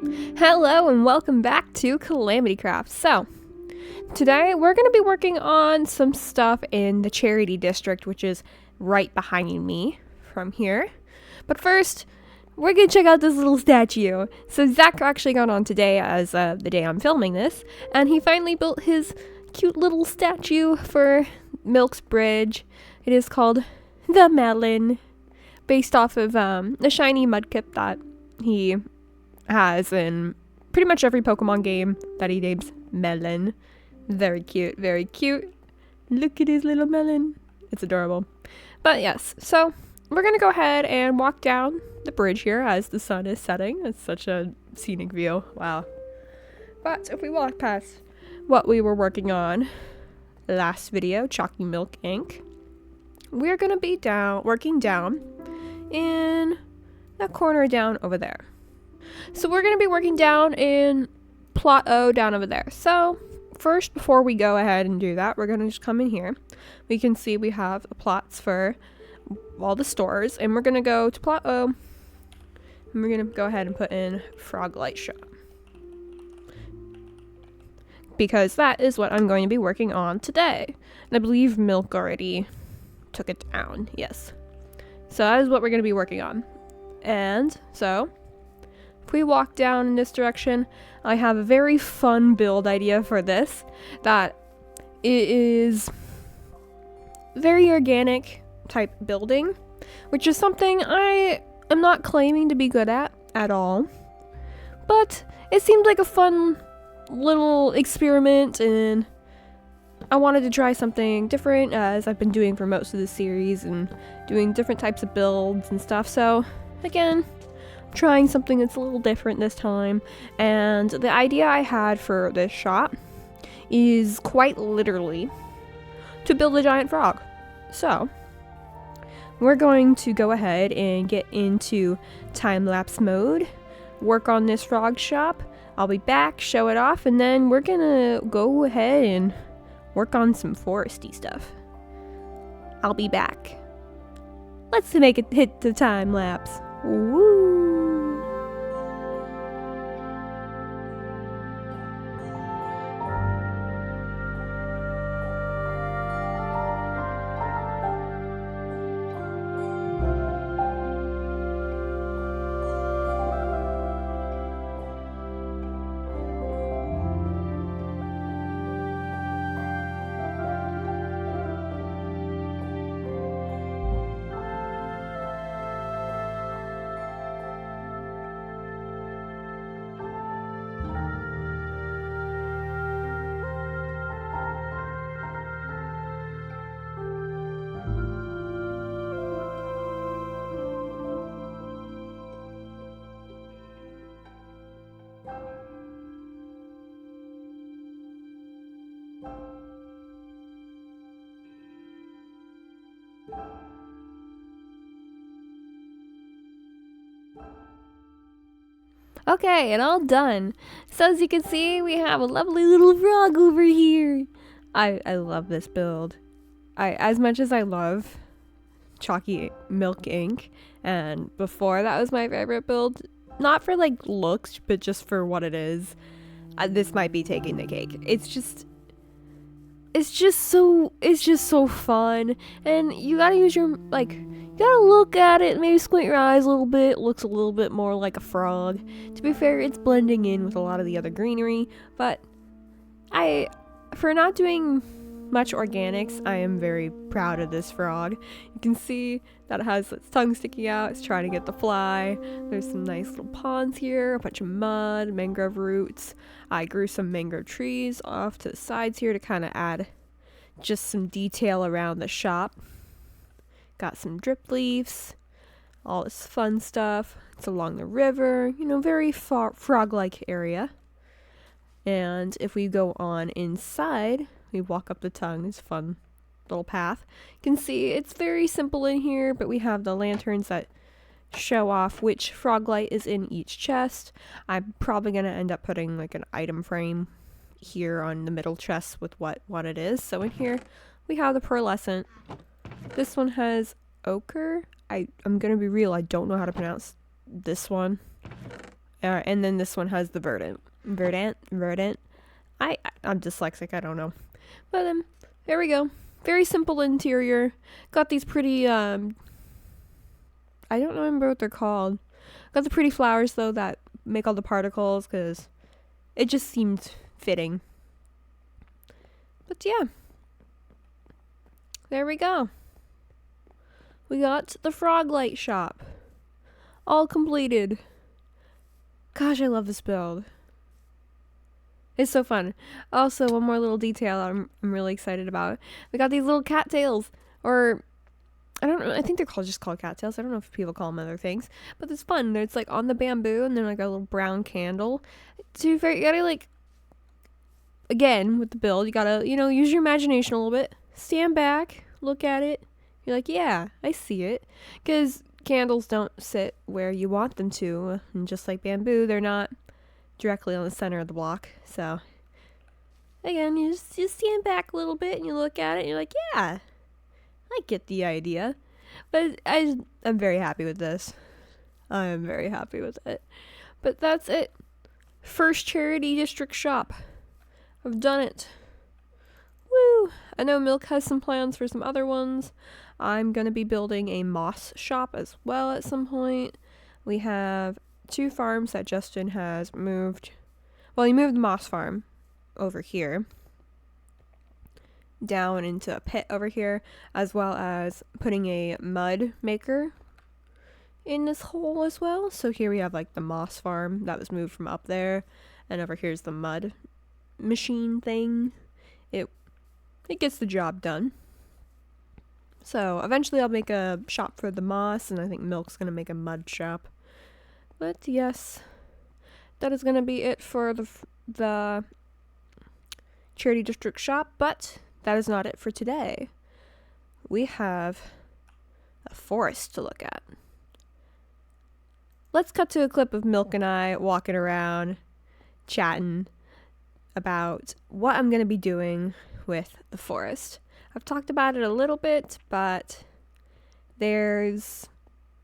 Hello and welcome back to Calamity Craft. So, today we're going to be working on some stuff in the Charity District, which is right behind me from here. But first, we're going to check out this little statue. So Zach actually got on today as the day I'm filming this, and he finally built his cute little statue for Milk's Bridge. It is called the Melon, based off of the shiny mudkip that he has in pretty much every Pokemon game that he names Melon. Very cute, very cute. Look at his little melon. It's adorable. But yes, so we're going to go ahead and walk down the bridge here as the sun is setting. It's such a scenic view. Wow. But if we walk past what we were working on last video, Chalky Milk Inc., we're going to be working down in that corner down over there. So we're going to be working down in plot O down over there. So first, before we go ahead and do that, we're going to just come in here. We can see we have plots for all the stores, and we're going to go to plot O, and we're going to go ahead and put in Froggy Shop, because that is what I'm going to be working on today. And I believe Milk already took it down. Yes. So that is what we're going to be working on. And so if we walk down in this direction, I have a very fun build idea for this that it is very organic type building, which is something I am not claiming to be good at all, but it seemed like a fun little experiment, and I wanted to try something different, as I've been doing for most of the series and doing different types of builds and stuff. So again, trying something that's a little different this time. And the idea I had for this shop is quite literally to build a giant frog. So we're going to go ahead and get into time-lapse mode, work on this frog shop. I'll be back, show it off, and then we're gonna go ahead and work on some foresty stuff. I'll be back. Let's make it hit the time lapse. Woo! Okay, and all done. So as you can see, we have a lovely little frog over here. I love this build. As much as I love Chalky Milk Inc., and before that was my favorite build, not for like looks, but just for what it is, this might be taking the cake. It's just so fun, and you gotta use your, you gotta look at it, maybe squint your eyes a little bit. It looks a little bit more like a frog. To be fair, it's blending in with a lot of the other greenery, but for not doing much organics, I am very proud of this frog. You can see that it has its tongue sticking out. It's trying to get the fly. There's some nice little ponds here, a bunch of mud, mangrove roots. I grew some mangrove trees off to the sides here to kind of add just some detail around the shop. Got some drip leaves, all this fun stuff. It's along the river, very frog-like area. And if we go on inside, we walk up the tongue. It's a fun little path. You can see it's very simple in here, but we have the lanterns that show off which frog light is in each chest. I'm probably going to end up putting like an item frame here on the middle chest with what it is. So in here we have the pearlescent. This one has ochre. I'm going to be real, I don't know how to pronounce this one. And then this one has the verdant. I'm dyslexic, I don't know. But there we go. Very simple interior. Got these pretty I don't remember what they're called. Got the pretty flowers though that make all the particles because it just seemed fitting. But yeah. There we go. We got the frog light shop. All completed. Gosh, I love this build. It's so fun. Also, one more little detail I'm really excited about. We got these little cattails, or I don't know. I think they're just called cattails. I don't know if people call them other things, but it's fun. It's like on the bamboo, and then like a little brown candle. To be fair, you gotta like, again with the build, you gotta use your imagination a little bit. Stand back, look at it. You're like, yeah, I see it, because candles don't sit where you want them to, and just like bamboo, they're not directly on the center of the block. So again, you just stand back a little bit and you look at it and you're like, yeah, I get the idea. But I'm very happy with this. I am very happy with it. But that's it. First charity district shop. I've done it. Woo! I know Milk has some plans for some other ones. I'm going to be building a moss shop as well at some point. We have 2 farms that Justin has moved. Well, he moved the moss farm over here down into a pit over here, as well as putting a mud maker in this hole as well. So here we have like the moss farm that was moved from up there, and over here's the mud machine thing. It gets the job done. So eventually I'll make a shop for the moss, and I think Milk's gonna make a mud shop. But yes, that is gonna be it for the charity district shop. But that is not it for today. We have a forest to look at. Let's cut to a clip of Milk and I walking around, chatting about what I'm gonna be doing with the forest. I've talked about it a little bit, but there's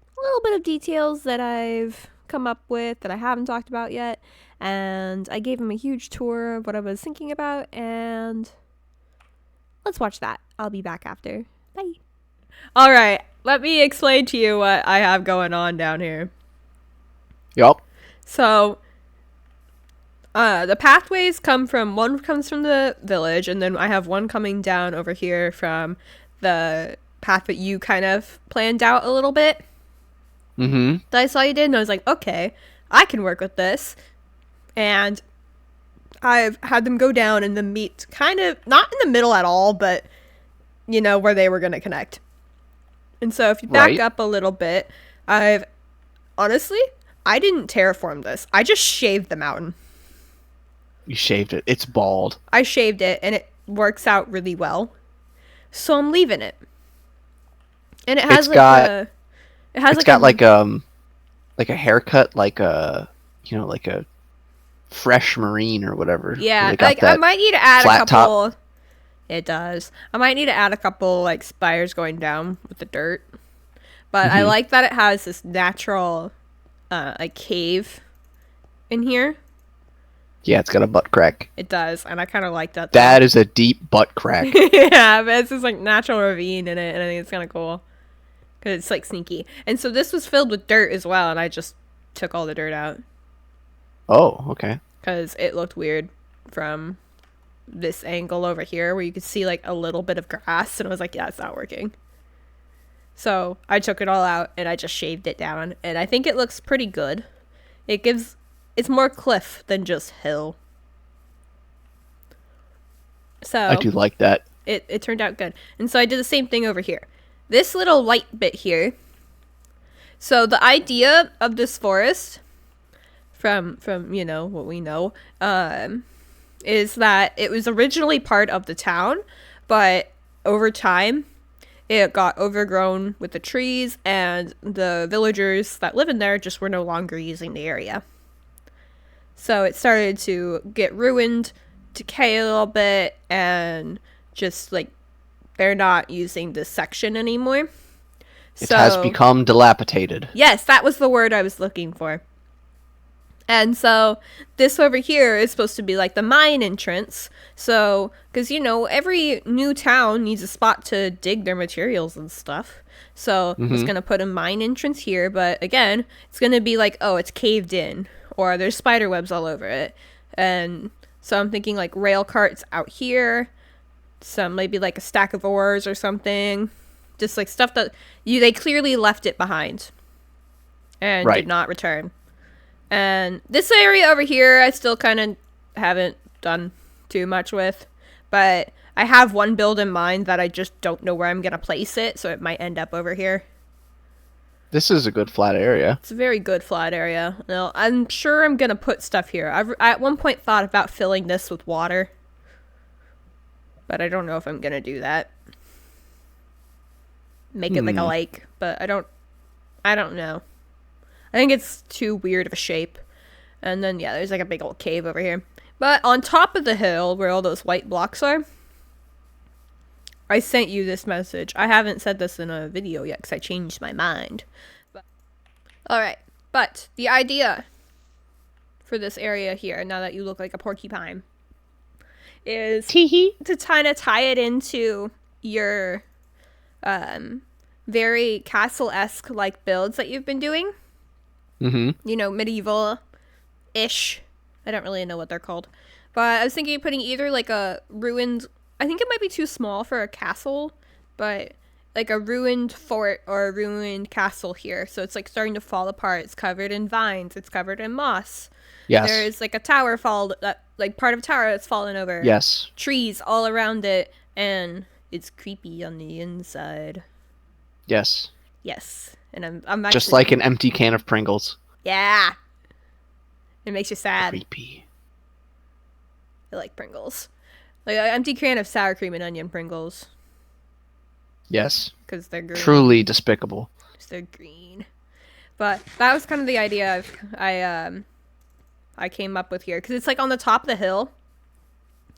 a little bit of details that I've come up with that I haven't talked about yet, and I gave him a huge tour of what I was thinking about, and let's watch that. I'll be back after. Bye. All right, let me explain to you what I have going on down here. Yup. So the pathways one comes from the village, and then I have one coming down over here from the path that you kind of planned out a little bit. Mm-hmm. That I saw you did, and I was like, okay, I can work with this. And I've had them go down and then meet kind of, not in the middle at all, but, where they were going to connect. And so if you back up a little bit, honestly, I didn't terraform this. I just shaved the mountain. You shaved it. It's bald. I shaved it, and it works out really well. So I'm leaving it. And it has like a haircut, like a fresh marine or whatever. Yeah, like I might need to add a couple. Top. It does. I might need to add a couple like spires going down with the dirt. But I like that it has this natural like cave in here. Yeah, it's got a butt crack. It does, and I kind of like that. That is a deep butt crack. Yeah, but it's this like natural ravine in it, and I think it's kind of cool because it's like sneaky. And so this was filled with dirt as well, and I just took all the dirt out. Oh, okay. Because it looked weird from this angle over here, where you could see like a little bit of grass, and I was like, yeah, it's not working. So I took it all out, and I just shaved it down, and I think it looks pretty good. It's more cliff than just hill. So I do like that. It turned out good. And so I did the same thing over here. This little white bit here. So the idea of this forest, from what we know, is that it was originally part of the town, but over time it got overgrown with the trees, and the villagers that live in there just were no longer using the area. So it started to get ruined, decay a little bit, and just like they're not using this section anymore. It has become dilapidated. Yes, that was the word I was looking for. And so this over here is supposed to be like the mine entrance. So, because every new town needs a spot to dig their materials and stuff. So it's Mm-hmm. going to put a mine entrance here. But again, it's going to be like, oh, it's caved in. Or there's spider webs all over it. And so I'm thinking like rail carts out here. Some maybe like a stack of ores or something. Just like stuff that they clearly left it behind. And did Right. not return. And this area over here, I still kind of haven't done too much with. But I have one build in mind that I just don't know where I'm going to place it, so it might end up over here. This is a good flat area. It's a very good flat area. Now, I'm sure I'm going to put stuff here. I've at one point thought about filling this with water. But I don't know if I'm going to do that. Make it like a lake, but I don't know. I think it's too weird of a shape. And then, yeah, there's like a big old cave over here. But on top of the hill, where all those white blocks are, I sent you this message. I haven't said this in a video yet because I changed my mind. Alright, but the idea for this area here, now that you look like a porcupine, is to kind of tie it into your very castle-esque like builds that you've been doing. Mm-hmm. Medieval-ish. I don't really know what they're called. But I was thinking of putting either like a ruined... I think it might be too small for a castle, but like a ruined fort or a ruined castle here. So it's like starting to fall apart. It's covered in vines. It's covered in moss. Yes. There's like a tower like part of a tower that's fallen over. Yes. Trees all around it, and it's creepy on the inside. Yes. Yes. And I'm actually... Just like an empty can of Pringles. Yeah. It makes you sad. Creepy. I like Pringles. Like an empty can of sour cream and onion Pringles. Yes. Because they're green. Truly despicable. Because they're green. But that was kind of the idea I came up with here. Because it's like on the top of the hill.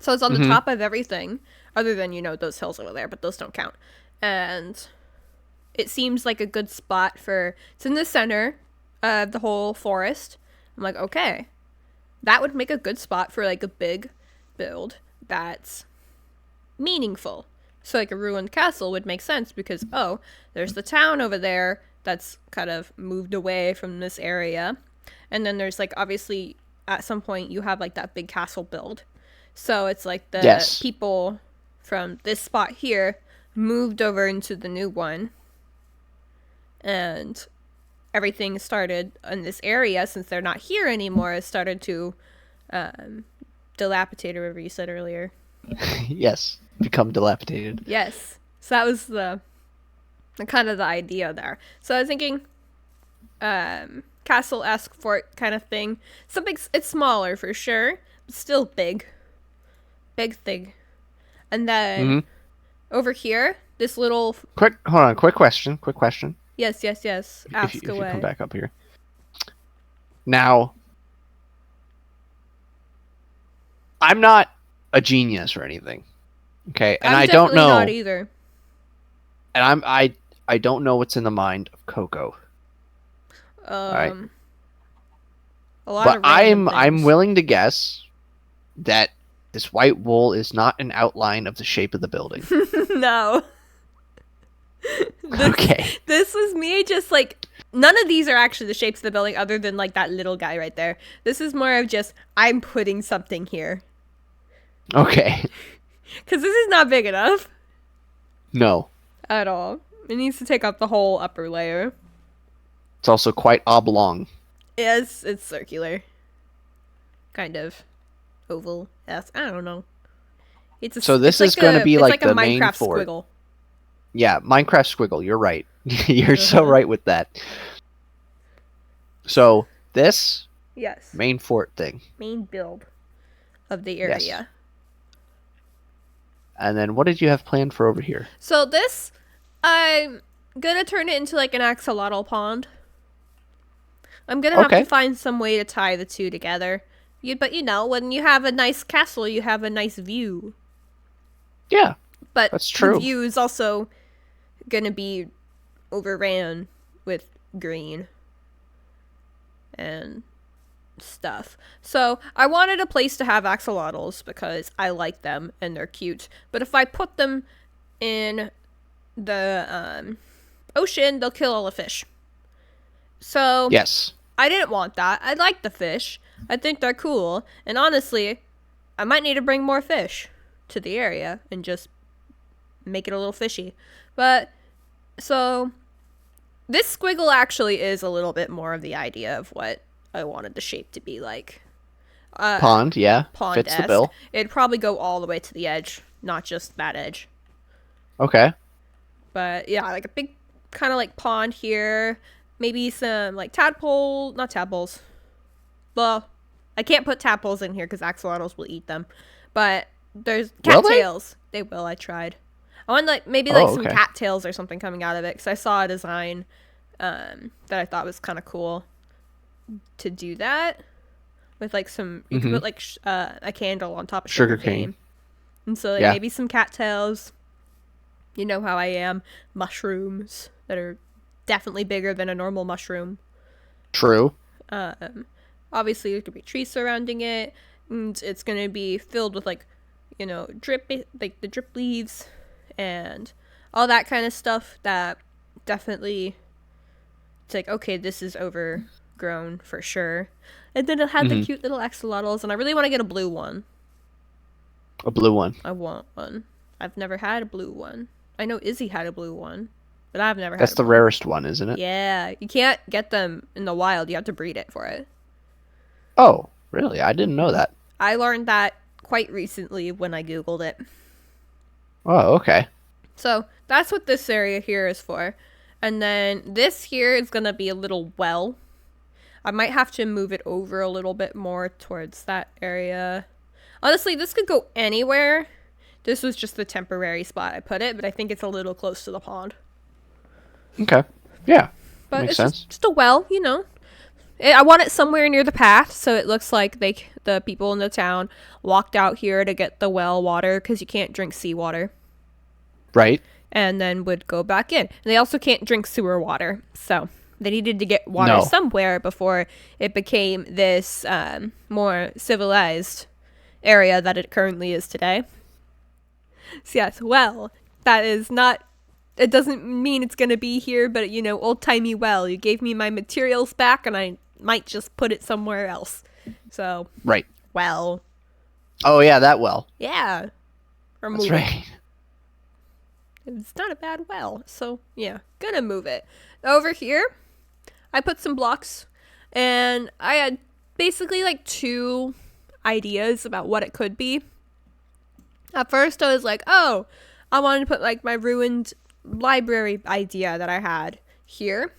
So it's on the top of everything. Other than, those hills over there. But those don't count. And it seems like a good spot for... It's in the center of the whole forest. I'm like, okay. That would make a good spot for like a big build that's meaningful. So like a ruined castle would make sense because, oh, there's the town over there that's kind of moved away from this area. And then there's like, obviously, at some point you have like that big castle build. So it's like the people from this spot here moved over into the new one. And everything started in this area, since they're not here anymore, it started to dilapidate, or whatever you said earlier. Yes. Become dilapidated. Yes. So that was the kind of the idea there. So I was thinking castle-esque fort kind of thing. Something, it's smaller for sure, but still big. Big thing. And then over here, this little... Hold on. Quick question. Yes. Ask if away. you come back up here. Now, I'm not a genius or anything. Okay? And I don't know. I'm definitely not either. And I don't know what's in the mind of Coco. Right. A lot but of random I'm things. willing to guess that this white wool is not an outline of the shape of the building. No. Okay. This was me just like, none of these are actually the shapes of the building other than like that little guy right there. This is more of just, I'm putting something here. Okay. Because this is not big enough. No. At all. It needs to take up the whole upper layer. It's also quite oblong. Yes, it's circular. Kind of. Oval. Yes, I don't know. So this is going to be like the main Minecraft fort. squiggle. Yeah, Minecraft squiggle. You're right. You're so right with that. So this Yes. main fort thing. Main build of the area. Yes. And then what did you have planned for over here? So this, I'm gonna turn it into like an axolotl pond. I'm gonna have to find some way to tie the two together. But when you have a nice castle, you have a nice view. Yeah, but that's true. The view is also gonna be overran with green. And stuff. So I wanted a place to have axolotls because I like them and they're cute. But if I put them in the ocean, they'll kill all the fish. So Yes. I didn't want that. I like the fish. I think they're cool. And honestly, I might need to bring more fish to the area and just make it a little fishy. But so this squiggle actually is a little bit more of the idea of what I wanted the shape to be like. Pond, yeah. Fits the bill. It'd probably go all the way to the edge, not just that edge. Okay. But yeah, like a big kind of like pond here. Maybe some like not tadpoles. Well, I can't put tadpoles in here because axolotls will eat them. But there's cattails. They will. I tried. I want like maybe like some cattails or something coming out of it because I saw a design that I thought was kind of cool to do that with like some. You could put like a candle on top of sugar cane, and so like, maybe some cattails. You know how I am. Mushrooms that are definitely bigger than a normal mushroom. True. Obviously there could be trees surrounding it, and it's gonna be filled with like, you know, like the drip leaves and all that kind of stuff that definitely it's like, okay, this is overgrown for sure. And then it had the cute little axolotls, and I really want to get a blue one. A blue one. I want one. I've never had a blue one. I know Izzy had a blue one, but I've never had That's the rarest one, isn't it? Yeah. You can't get them in the wild. You have to breed it for it. Oh, really? I didn't know that. I learned that quite recently when I Googled it. Oh, okay. So that's what this area here is for. And then this here is going to be a little well. I might have to move it over a little bit more towards that area. Honestly, this could go anywhere. This was just the temporary spot I put it, but I think it's a little close to the pond. Okay. Yeah. But makes it's sense. Just a well, you know. I want it somewhere near the path, so it looks like the people in the town walked out here to get the well water, because you can't drink seawater. Right. And then would go back in. And they also can't drink sewer water, so they needed to get water somewhere before it became this more civilized area that it currently is today. So yes, well, that is not... It doesn't mean it's going to be here, but, you know, old-timey well. You gave me my materials back, and I might just put it somewhere else. So, right. Well. Oh, yeah, that well. Yeah. That's right. It's not a bad well, so, yeah. Gonna move it. Over here, I put some blocks, and I had basically, like, 2 ideas about what it could be. At first, I was like, oh, I wanted to put, like, my ruined library idea that I had here.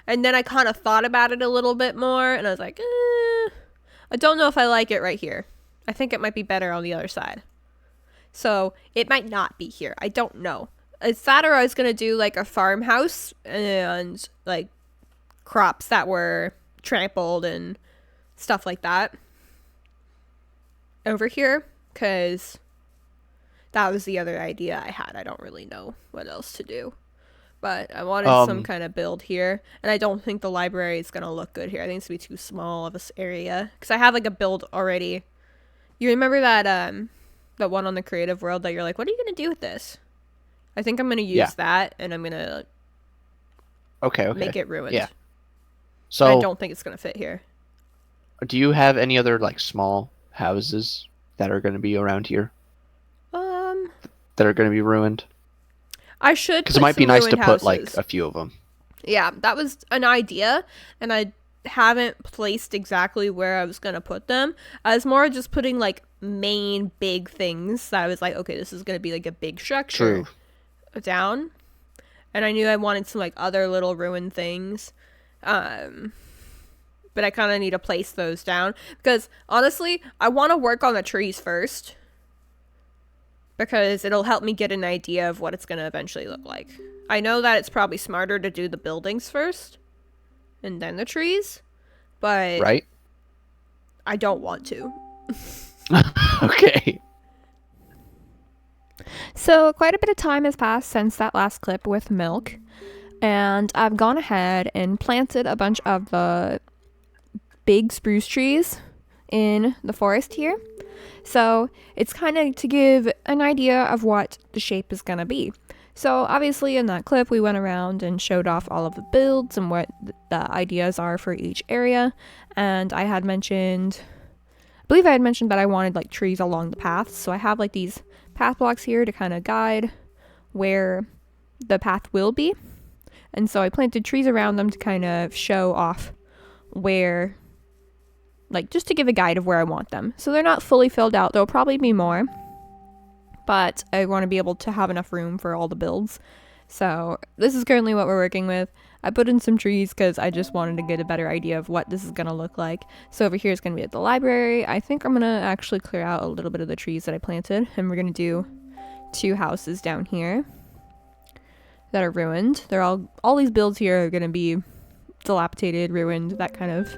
And then I kind of thought about it a little bit more, and I was like, I don't know if I like it right here. I think it might be better on the other side. So it might not be here. I don't know. It's that, or I was going to do like a farmhouse and like crops that were trampled and stuff like that over here, because that was the other idea I had. I don't really know what else to do. But I wanted some kind of build here. And I don't think the library is going to look good here. I think it's going to be too small of this area. Because I have like a build already. You remember that that one on the creative world that you're like, what are you going to do with this? I think I'm going to use that. And I'm going to make it ruined. Yeah. So I don't think it's going to fit here. Do you have any other like small houses that are going to be around here? That are going to be ruined? I should, because it might be nice to put like a few of them. Yeah, that was an idea, and I haven't placed exactly where I was gonna put them. I was more just putting like main big things that I was like, okay, this is gonna be like a big structure down, and I knew I wanted some like other little ruined things, but I kind of need to place those down because honestly, I want to work on the trees first. Because it'll help me get an idea of what it's going to eventually look like. I know that it's probably smarter to do the buildings first. And then the trees. But right? I don't want to. Okay. So quite a bit of time has passed since that last clip with milk. And I've gone ahead and planted a bunch of the big spruce trees in the forest here. So it's kind of to give an idea of what the shape is going to be. So obviously in that clip we went around and showed off all of the builds and what the ideas are for each area. And I believe I had mentioned that I wanted like trees along the paths. So I have like these path blocks here to kind of guide where the path will be. And so I planted trees around them to kind of show off where, like just to give a guide of where I want them. So they're not fully filled out. There'll probably be more, but I want to be able to have enough room for all the builds. So this is currently what we're working with. I put in some trees because I just wanted to get a better idea of what this is going to look like. So over here is going to be at the library. I think I'm going to actually clear out a little bit of the trees that I planted, and we're going to do 2 houses down here that are ruined. They're all these builds here are going to be dilapidated, ruined, that kind of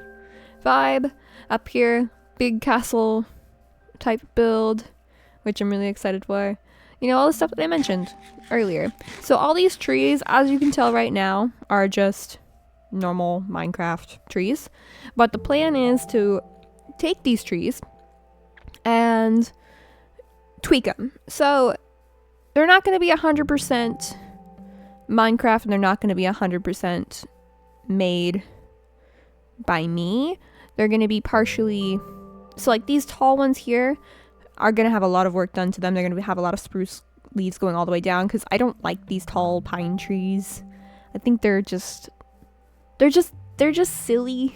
vibe. Up here, big castle type build, which I'm really excited for. You know, all the stuff that I mentioned earlier. So all these trees, as you can tell right now, are just normal Minecraft trees. But the plan is to take these trees and tweak them. So they're not going to be 100% Minecraft, and they're not going to be 100% made by me. They're going to be partially... So like these tall ones here are going to have a lot of work done to them. They're going to have a lot of spruce leaves going all the way down because I don't like these tall pine trees. I think they're just silly.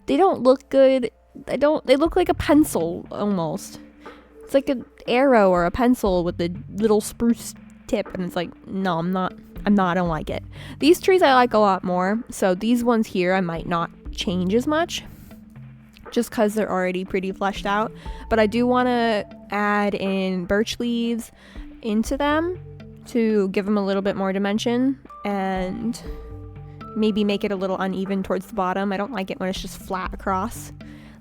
They don't look good. They look like a pencil almost. It's like an arrow or a pencil with the little spruce tip, and it's like, no, I don't like it. These trees I like a lot more, so these ones here I might not change as much just because they're already pretty fleshed out, but I do want to add in birch leaves into them to give them a little bit more dimension and maybe make it a little uneven towards the bottom. I don't like it when it's just flat across.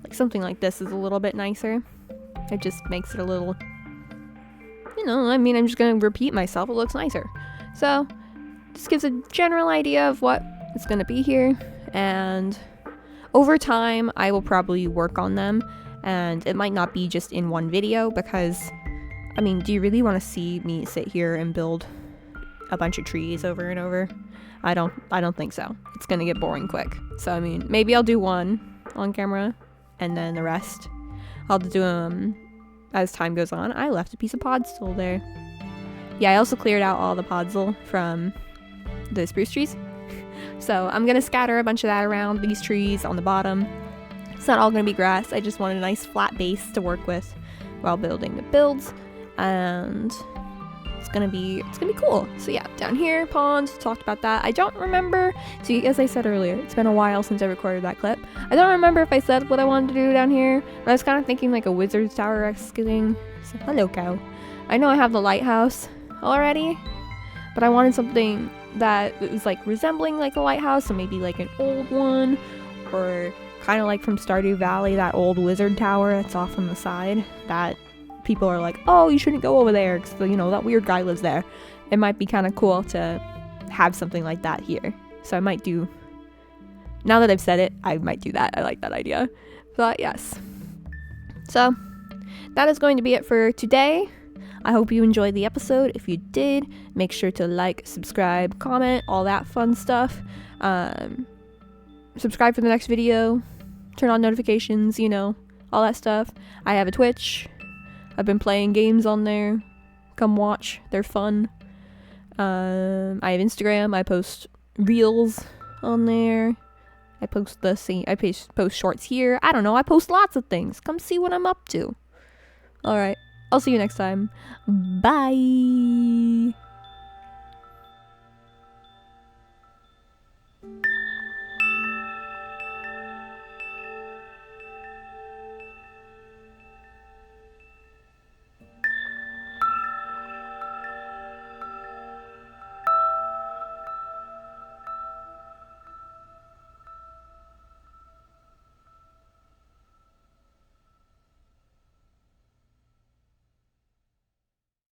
Like something like this is a little bit nicer. It just makes it a little, you know, I mean, I'm just going to repeat myself. It looks nicer. So this gives a general idea of what it's going to be here, and over time I will probably work on them, and it might not be just in one video because, I mean, do you really want to see me sit here and build a bunch of trees over and over? I don't think so. It's going to get boring quick. So, I mean, maybe I'll do one on camera and then the rest I'll do them as time goes on. I left a piece of podzol there. Yeah, I also cleared out all the podzol from the spruce trees. So I'm going to scatter a bunch of that around these trees on the bottom. It's not all going to be grass. I just wanted a nice flat base to work with while building the builds. And it's gonna be cool. So yeah, down here, pond, talked about that. I don't remember, see, as I said earlier, it's been a while since I recorded that clip. I don't remember if I said what I wanted to do down here, but I was kind of thinking like a wizard's tower-esque thing. So, hello, cow. I know I have the lighthouse already, but I wanted something that was like resembling like a lighthouse, so maybe like an old one, or kind of like from Stardew Valley, that old wizard tower that's off on the side that people are like, oh, you shouldn't go over there because, you know, that weird guy lives there. It might be kind of cool to have something like that here. So I might do, now that I've said it, I might do that. I like that idea. But yes. So that is going to be it for today. I hope you enjoyed the episode. If you did, make sure to like, subscribe, comment, all that fun stuff. Subscribe for the next video. Turn on notifications, you know, all that stuff. I have a Twitch. I've been playing games on there. Come watch. They're fun. I have Instagram. I post reels on there. I post post shorts here. I don't know. I post lots of things. Come see what I'm up to. All right. I'll see you next time. Bye.